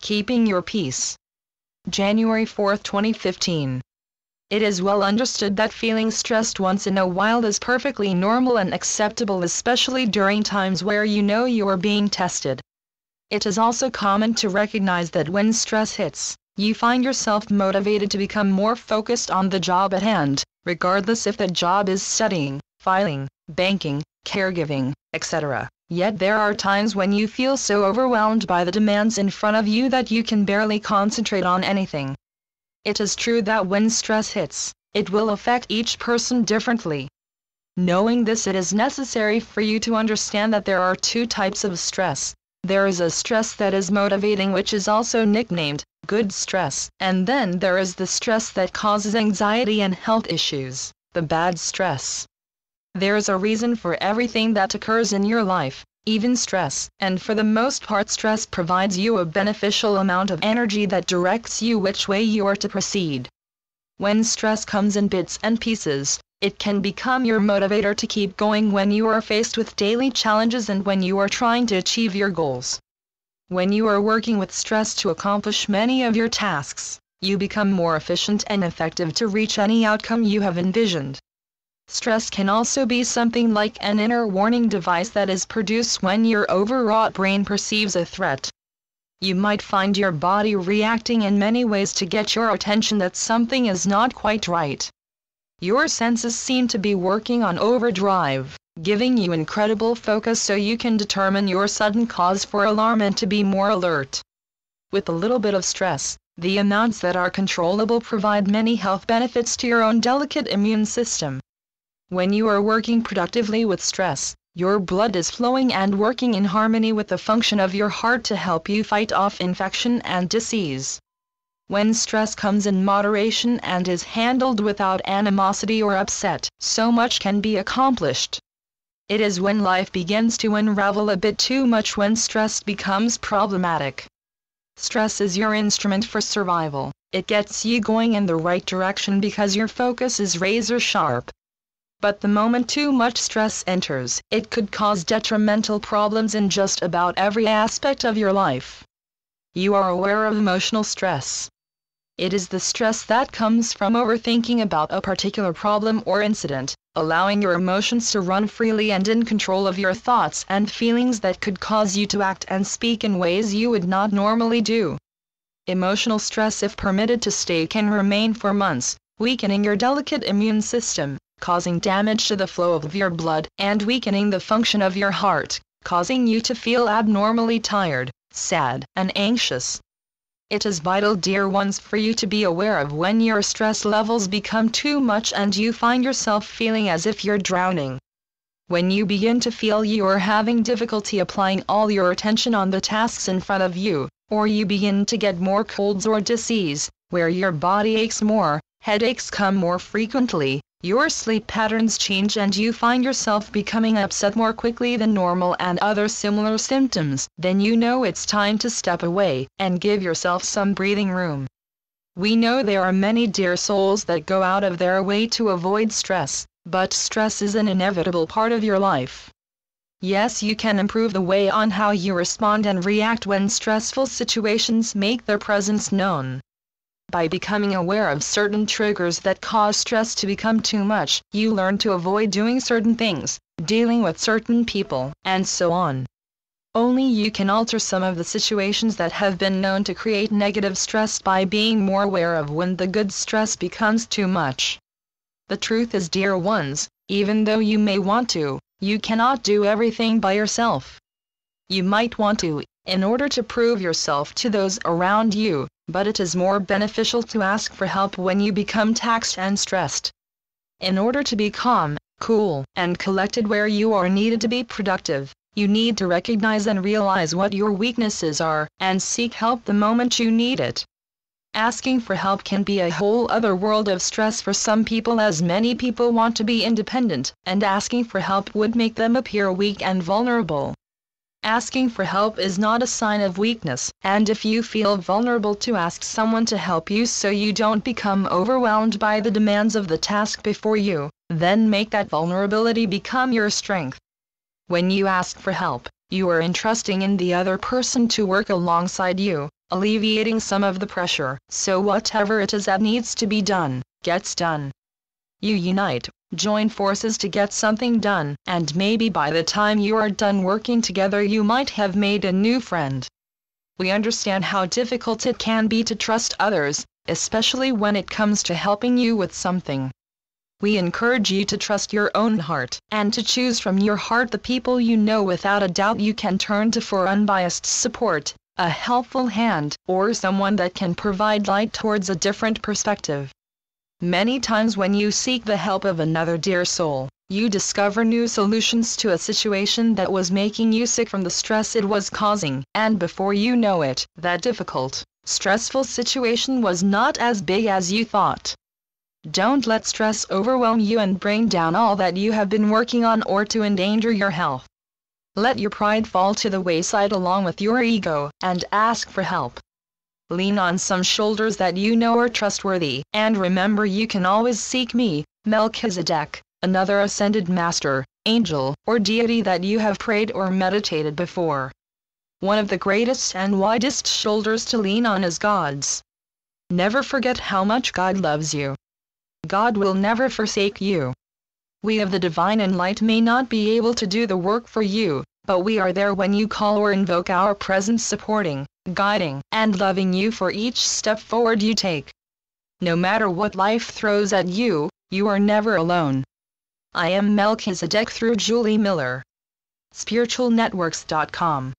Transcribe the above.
Keeping your peace. January 4, 2015. It is well understood that feeling stressed once in a while is perfectly normal and acceptable, especially during times where you know you are being tested. It is also common to recognize that when stress hits, you find yourself motivated to become more focused on the job at hand, regardless if that job is studying, filing, banking, caregiving, etc. Yet there are times when you feel so overwhelmed by the demands in front of you that you can barely concentrate on anything. It is true that when stress hits, it will affect each person differently. Knowing this, it is necessary for you to understand that there are two types of stress. There is a stress that is motivating, which is also nicknamed good stress, and then there is the stress that causes anxiety and health issues, the bad stress. There is a reason for everything that occurs in your life, even stress, and for the most part stress provides you a beneficial amount of energy that directs you which way you are to proceed. When stress comes in bits and pieces, it can become your motivator to keep going when you are faced with daily challenges and when you are trying to achieve your goals. When you are working with stress to accomplish many of your tasks, you become more efficient and effective to reach any outcome you have envisioned. Stress can also be something like an inner warning device that is produced when your overwrought brain perceives a threat. You might find your body reacting in many ways to get your attention that something is not quite right. Your senses seem to be working on overdrive, giving you incredible focus so you can determine your sudden cause for alarm and to be more alert. With a little bit of stress, the amounts that are controllable provide many health benefits to your own delicate immune system. When you are working productively with stress, your blood is flowing and working in harmony with the function of your heart to help you fight off infection and disease. When stress comes in moderation and is handled without animosity or upset, so much can be accomplished. It is when life begins to unravel a bit too much when stress becomes problematic. Stress is your instrument for survival. It gets you going in the right direction because your focus is razor sharp. But the moment too much stress enters, it could cause detrimental problems in just about every aspect of your life. You are aware of emotional stress. It is the stress that comes from overthinking about a particular problem or incident, allowing your emotions to run freely and in control of your thoughts and feelings that could cause you to act and speak in ways you would not normally do. Emotional stress, if permitted to stay, can remain for months, weakening your delicate immune system, causing damage to the flow of your blood, and weakening the function of your heart, causing you to feel abnormally tired, sad, and anxious. It is vital, dear ones, for you to be aware of when your stress levels become too much and you find yourself feeling as if you're drowning. When you begin to feel you are having difficulty applying all your attention on the tasks in front of you, or you begin to get more colds or disease, where your body aches more, headaches come more frequently, your sleep patterns change and you find yourself becoming upset more quickly than normal and other similar symptoms, then you know it's time to step away and give yourself some breathing room. We know there are many dear souls that go out of their way to avoid stress, but stress is an inevitable part of your life. Yes, you can improve the way on how you respond and react when stressful situations make their presence known. By becoming aware of certain triggers that cause stress to become too much, you learn to avoid doing certain things, dealing with certain people, and so on. Only you can alter some of the situations that have been known to create negative stress by being more aware of when the good stress becomes too much. The truth is, dear ones, even though you may want to, you cannot do everything by yourself. You might want to, in order to prove yourself to those around you, but it is more beneficial to ask for help when you become taxed and stressed. In order to be calm, cool, and collected where you are needed to be productive, you need to recognize and realize what your weaknesses are, and seek help the moment you need it. Asking for help can be a whole other world of stress for some people, as many people want to be independent, and asking for help would make them appear weak and vulnerable. Asking for help is not a sign of weakness, and if you feel vulnerable to ask someone to help you so you don't become overwhelmed by the demands of the task before you, then make that vulnerability become your strength. When you ask for help, you are entrusting in the other person to work alongside you, alleviating some of the pressure, so whatever it is that needs to be done, gets done. You unite, join forces to get something done, and maybe by the time you are done working together you might have made a new friend. We understand how difficult it can be to trust others, especially when it comes to helping you with something. We encourage you to trust your own heart, and to choose from your heart the people you know without a doubt you can turn to for unbiased support, a helpful hand, or someone that can provide light towards a different perspective. Many times when you seek the help of another dear soul, you discover new solutions to a situation that was making you sick from the stress it was causing, and before you know it, that difficult, stressful situation was not as big as you thought. Don't let stress overwhelm you and bring down all that you have been working on or to endanger your health. Let your pride fall to the wayside along with your ego, and ask for help. Lean on some shoulders that you know are trustworthy, and remember you can always seek me, Melchizedek, another ascended master, angel, or deity that you have prayed or meditated before. One of the greatest and widest shoulders to lean on is God's. Never forget how much God loves you. God will never forsake you. We of the divine and light may not be able to do the work for you, but we are there when you call or invoke our presence, supporting, guiding, and loving you for each step forward you take. No matter what life throws at you, you are never alone. I am Melchizedek through Julie Miller. spiritualnetworks.com